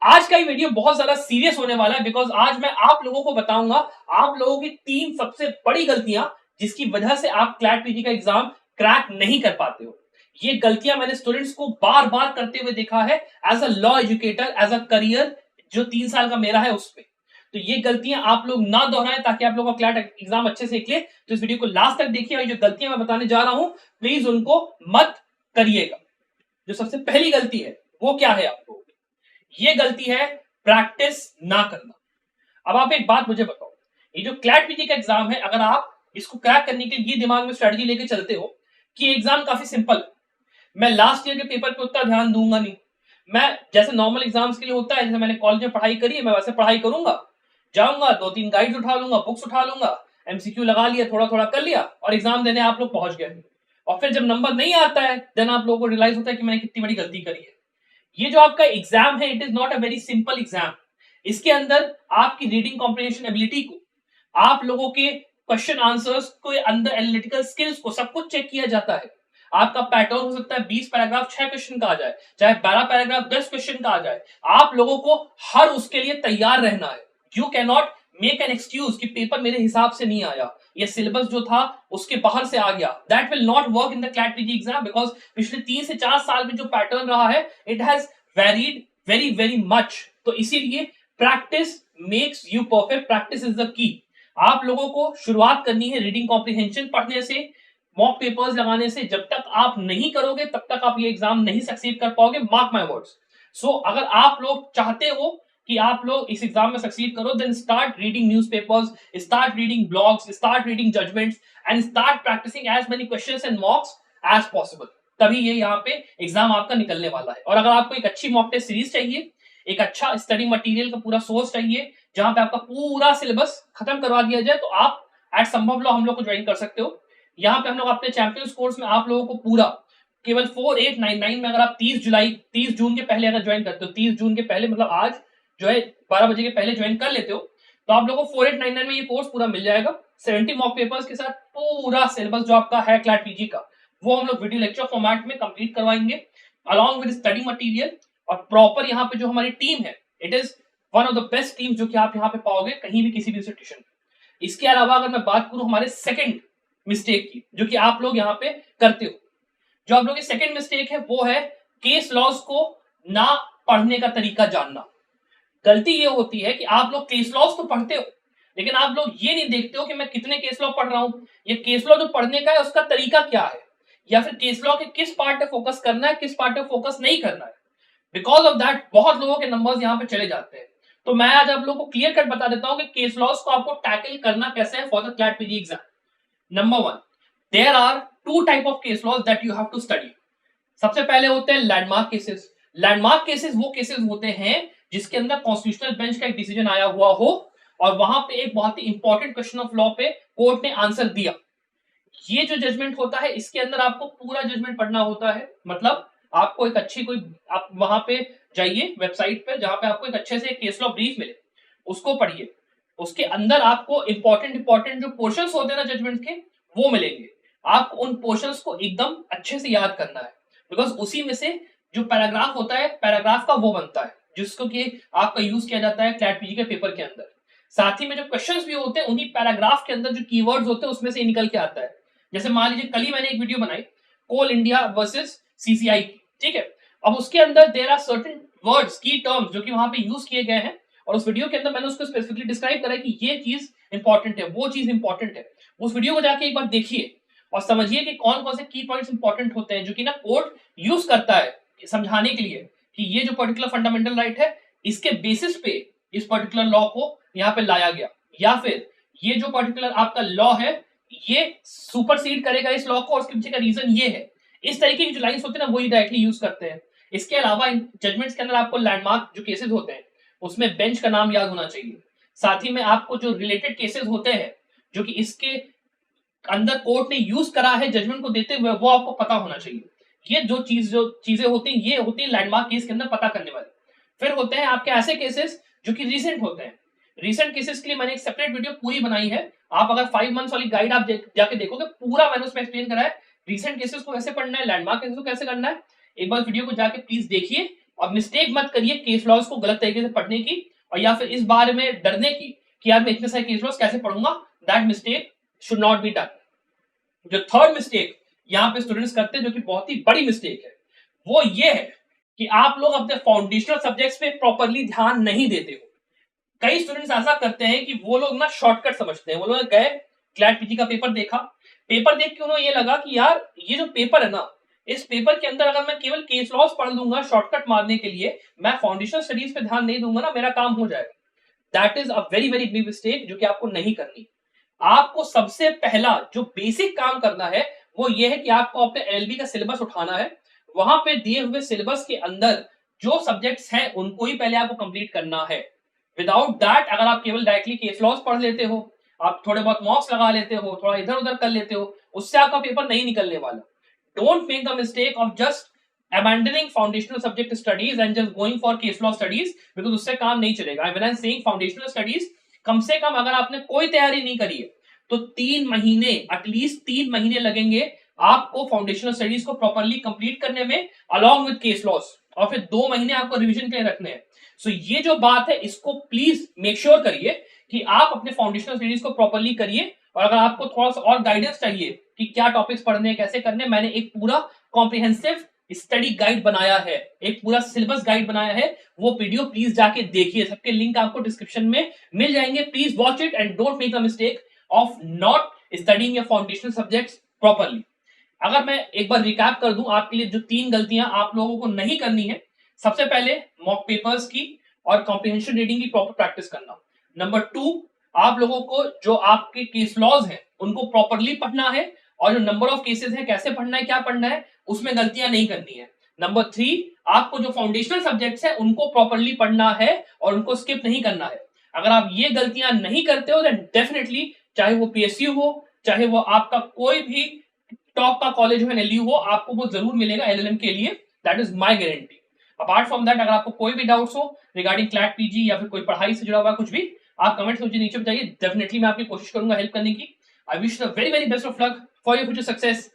आज का ये वीडियो बहुत ज्यादा सीरियस होने वाला है बिकॉज आज मैं आप लोगों को बताऊंगा आप लोगों की 3 सबसे बड़ी गलतियां जिसकी वजह से आप क्लैट पीजी का एग्जाम क्रैक नहीं कर पाते हो। ये गलतियां मैंने स्टूडेंट्स को बार बार करते हुए देखा है as a law educator, as a career जो 3 साल का मेरा है उस पे। तो ये गलतियां आप लोग ना दोहराएं ताकि आप लोगों का क्लैट एग्जाम अच्छे से निकले। तो इस वीडियो को लास्ट तक देखिए और जो गलतियां मैं बताने जा रहा हूं प्लीज उनको मत करिएगा। जो सबसे पहली गलती है वो क्या है आपको, ये गलती है प्रैक्टिस ना करना। अब आप एक बात मुझे बताओ, ये जो क्लैट पीजी का एग्जाम है अगर आप इसको क्रैक करने के लिए ये दिमाग में स्ट्रेटजी लेके चलते हो कि एग्जाम काफी सिंपल है, मैं लास्ट ईयर के पेपर पे उतना ध्यान दूंगा नहीं, मैं जैसे नॉर्मल एग्जाम्स के लिए होता है जैसे मैंने कॉलेज में पढ़ाई करी है मैं वैसे पढ़ाई करूंगा, जाऊंगा 2-3 गाइड्स उठा लूंगा, बुक्स उठा लूंगा, एमसीक्यू लगा लिया, थोड़ा थोड़ा कर लिया और एग्जाम देने आप लोग पहुंच गए। और फिर जब नंबर नहीं आता है देन आप लोगों को रियलाइज होता है कि मैंने कितनी बड़ी गलती करी है। ये जो आपका एग्जाम है it is not a very simple exam. इसके अंदर आपकी रीडिंग कॉम्प्रिहेंशन एबिलिटी को, आप लोगों के क्वेश्चन आंसर्स को, अंदर एनालिटिकल स्किल्स को सब कुछ चेक किया जाता है। आपका पैटर्न हो सकता है 20 पैराग्राफ 6 क्वेश्चन का आ जाए, चाहे 12 पैराग्राफ 10 क्वेश्चन का आ जाए, आप लोगों को हर उसके लिए तैयार रहना है। You can not make an excuse कि पेपर मेरे हिसाब से नहीं आया, ये सिलेबस जो था उसके बाहर से आ गया। That will not work in the CLAT PG exam because पिछले 3 से 4 साल में जो पैटर्न रहा है it has varied very very much. तो इसीलिए practice makes you perfect, practice is the key. आप लोगों को शुरुआत करनी है रीडिंग कॉम्प्रिहेंशन पढ़ने से, मॉक पेपर्स लगाने से। जब तक आप नहीं करोगे तब तक आप ये एग्जाम नहीं सक्सीड कर पाओगे, मार्क माय वर्ड्स। सो अगर आप लोग चाहते हो कि आप लोग इस एग्जाम में सक्सीड करो then start reading newspapers, start reading blogs, start reading judgments and start practising as many questions and mocks as possible. तभी ये यहाँ पे एग्जाम आपका निकलने वाला है। और अगर आपको एक अच्छी मॉक टेस्ट सीरीज चाहिए, एक अच्छा स्टडी मटेरियल का पूरा सोर्स चाहिए जहां पे आपका पूरा सिलेबस खत्म करवा दिया जाए, तो आप एट संभव लॉ हम लोग को ज्वाइन कर सकते हो। यहाँ पे हम लोग अपने चैंपियंस कोर्स में आप लोगों को पूरा केवल 4899 में, अगर आप 30 जून के पहले अगर ज्वाइन करते हो, 30 जून के पहले मतलब आज जो है 12 बजे के पहले ज्वाइन कर लेते हो, तो आप लोगों को 4899 में ये कोर्स पूरा मिल जाएगा 70 मॉक पेपर्स के साथ। पूरा सिलेबस जो आपका है क्लैट पीजी का वो हम लोग वीडियो लेक्चर फॉर्मेट में कंप्लीट करवाएंगे अलॉन्ग विद स्टडी मटेरियल। और प्रॉपर यहाँ पे जो हमारी टीम है it is one of the best team जो कि आप यहाँ पे पाओगे कहीं भी किसी भी इंस्टीट्यूशन में। इसके अलावा अगर मैं बात करूं हमारे सेकंड मिस्टेक की जो कि आप लोग यहाँ पे करते हो, जो आप लोग की सेकंड मिस्टेक है वो है केस लॉज को ना पढ़ने का तरीका जानना। गलती ये होती है कि आप लोग केस लॉज तो पढ़ते हो लेकिन आप लोग ये नहीं देखते हो कि मैं कितने केस लॉ पढ़ रहा हूं, ये केस लॉ जो पढ़ने का है उसका तरीका क्या है, या फिर केस लॉ के किस पार्ट पे फोकस करना है, किस पार्ट पे फोकस नहीं करना है। बिकॉज ऑफ दैट बहुत लोगों के नंबर्स यहाँ पे चले जाते हैं। तो मैं आज आप लोगों को क्लियर कट बता देता हूँ कि केस लॉज को आपको टैकल करना कैसे है for the CLAT PG exam. Number 1, there are 2 type of case laws that you have to study. सबसे पहले होते हैं लैंडमार्क केसेस। लैंडमार्क केसेस वो केसेस होते हैं जिसके अंदर कॉन्स्टिट्यूशनल बेंच का एक डिसीजन आया हुआ हो और वहां पे एक बहुत ही इंपॉर्टेंट क्वेश्चन ऑफ लॉ पे कोर्ट ने आंसर दिया। ये जो जजमेंट होता है इसके अंदर आपको पूरा जजमेंट पढ़ना होता है। मतलब आपको एक अच्छी कोई, आप वहां पे जाइए वेबसाइट पे जहां पे आपको एक अच्छे से केस लॉ ब्रीफ मिले, उसको पढ़िए। उसके अंदर आपको इंपॉर्टेंट जो पोर्शंस होते हैं ना जजमेंट के वो मिलेंगे। आपको उन पोर्शंस को एकदम अच्छे से याद करना है बिकॉज उसी में से जो पैराग्राफ होता है पैराग्राफ का वो बनता है जिसको कि आपका यूज किया जाता है क्लैट पीजी के पेपर के अंदर। साथ ही में जो क्वेश्चंस भी होते हैं उन्हीं पैराग्राफ के अंदर जो कीवर्ड्स होते हैं उसमें से निकल के आता है। जैसे मान लीजिए कल ही मैंने एक वीडियो बनाई कोल इंडिया वर्सेस सीसीआई की, ठीक है। अब उसके अंदर देयर आर सर्टेन वर्ड्स, की टर्म्स जो कि वहां पे यूज किए गए हैं और उस वीडियो के अंदर मैंने उसको स्पेसिफिकली डिस्क्राइब करा है कि ये चीज इंपॉर्टेंट है, वो चीज इंपॉर्टेंट है। उस वीडियो को जाके एक बार देखिए और समझिए कि कौन कौन से की पॉइंट्स इंपॉर्टेंट होते हैं जो कि ना कोर्ट यूज करता है समझाने के लिए कि ये जो पर्टिकुलर फंडामेंटल राइट है इसके बेसिस पे इस पर्टिकुलर लॉ को यहाँ पे लाया गया, या फिर ये जो पर्टिकुलर आपका लॉ है ये सुपरसीड करेगा इस लॉ को और उसके पीछे का रीजन ये है। इस तरीके की जो लाइंस होते हैं ना वही डायरेक्टली यूज करते हैं। इसके अलावा इन जजमेंट्स के अंदर आपको लैंडमार्क जो केसेस होते हैं उसमें बेंच का नाम याद होना चाहिए। साथ ही में आपको जो रिलेटेड केसेस होते हैं जो कि इसके अंदर कोर्ट ने यूज करा है जजमेंट को देते हुए वो आपको पता होना चाहिए। ये जो चीजें होती हैं ये होती है लैंडमार्क केस के अंदर पता करने वाली। फिर होते हैं आपके ऐसे केसेस जो कि रीसेंट होते हैं। रीसेंट केसेस के लिए मैंने एक सेपरेट वीडियो पूरी बनाई है। आप अगर 5 मंथ्स वाली गाइड आप जाके देखोगे पूरा मैंने उसमें एक्सप्लेन करा है रीसेंट केसेस को कैसे पढ़ना है, लैंडमार्क केसेस को कैसे करना है। एक बार वीडियो को जाके प्लीज देखिए और मिस्टेक मत करिए केस लॉज को गलत तरीके से पढ़ने की, और या फिर इस बारे में डरने की कि यार मैं इतने सारे केस लॉज कैसे पढ़ूंगा। That mistake should not be done. जो थर्ड मिस्टेक यहाँ पे स्टूडेंट्स करते हैं, जो कि बहुत ही बड़ी मिस्टेक है, वो ये है कि आप लोग अपने फाउंडेशनल सब्जेक्ट्स पे प्रॉपरली ध्यान नहीं देते हो। कई स्टूडेंट्स ऐसा करते हैं कि वो लोग ना शॉर्टकट समझते हैं। वो लोग गए क्लैट पीजी का पेपर देखा, पेपर देख के उन्हें ये लगा कि यार ये जो पेपर है ना, इस पेपर के अंदर अगर मैं केवल केस लॉस पढ़ लूंगा शॉर्टकट मारने के लिए, मैं फाउंडेशनल स्टडीज पे ध्यान नहीं दूंगा ना, मेरा काम हो जाएगा। That is a very very big mistake जो कि आपको नहीं करनी। आपको सबसे पहला जो बेसिक काम करना है वो ये है कि आपको अपने एलएलबी का सिलेबस उठाना है। वहां पे दिए हुए सिलेबस के अंदर जो सब्जेक्ट्स हैं उनको ही पहले आपको कंप्लीट करना है। विदाउट दैट अगर आप केवल डायरेक्टली केस लॉस पढ़ लेते हो, आप थोड़े बहुत मॉक्स लगा लेते हो, थोड़ा इधर उधर कर लेते हो, उससे आपका पेपर नहीं निकलने वाला। Don't make the mistake of just abandoning foundational subject studies and just going for case law studies, because उससे काम नहीं चलेगा। when I'm saying foundational studies, कम से कम अगर आपने कोई तैयारी नहीं करी है तो 3 महीने, एटलीस्ट 3 महीने लगेंगे आपको फाउंडेशनल स्टडीज को प्रॉपरली कंप्लीट करने में, अलॉन्ग विद केस लॉस, और फिर 2 महीने आपको रिवीजन के लिए रखने हैं। सो ये जो बात है इसको प्लीज मेक श्योर करिए कि आप अपने फाउंडेशनल स्टडीज को प्रॉपरली करिए। और अगर आपको थोड़ा सा और गाइडेंस चाहिए कि क्या टॉपिक्स पढ़ने हैं, कैसे करने, मैंने एक पूरा कॉम्प्रिहेंसिव स्टडी गाइड बनाया है, एक पूरा सिलेबस गाइड बनाया है, वो वीडियो प्लीज जाके देखिए। सबके लिंक आपको डिस्क्रिप्शन में मिल जाएंगे। Please watch it and don't make the mistake of not studying your foundational subjects properly. अगर मैं एक बार रिकैप कर दूं आपके लिए, जो 3 गलतियां आप लोगों को नहीं करनी है, सबसे पहले मॉक पेपर्स की और कॉम्प्रिहेंशन रीडिंग की प्रॉपर प्रैक्टिस करना। नंबर 2, आप लोगों को जो आपके केस लॉज हैं उनको प्रॉपरली पढ़ना है, और जो नंबर ऑफ केसेस है, कैसे पढ़ना है, क्या पढ़ना है, उसमें गलतियां नहीं करनी है। नंबर 3, आपको जो फाउंडेशनल सब्जेक्ट्स है उनको प्रॉपरली पढ़ना है और उनको स्किप नहीं करना है। अगर आप ये गलतियां नहीं करते हो, देन डेफिनेटली चाहे वो पीएसयू हो, चाहे वो आपका कोई भी टॉप का कॉलेज हो, एनएलयू हो, आपको वो जरूर मिलेगा एलएलएम के लिए। That is my guarantee. Apart from that, अगर आपको कोई भी डाउट्स हो रिगार्डिंग क्लैट पीजी या फिर कोई पढ़ाई से जुड़ा हुआ कुछ भी, आप कमेंट मुझे नीचे बताइए। डेफिनेटली मैं आपकी कोशिश करूंगा हेल्प करने की। I wish the very very best of luck for your future success.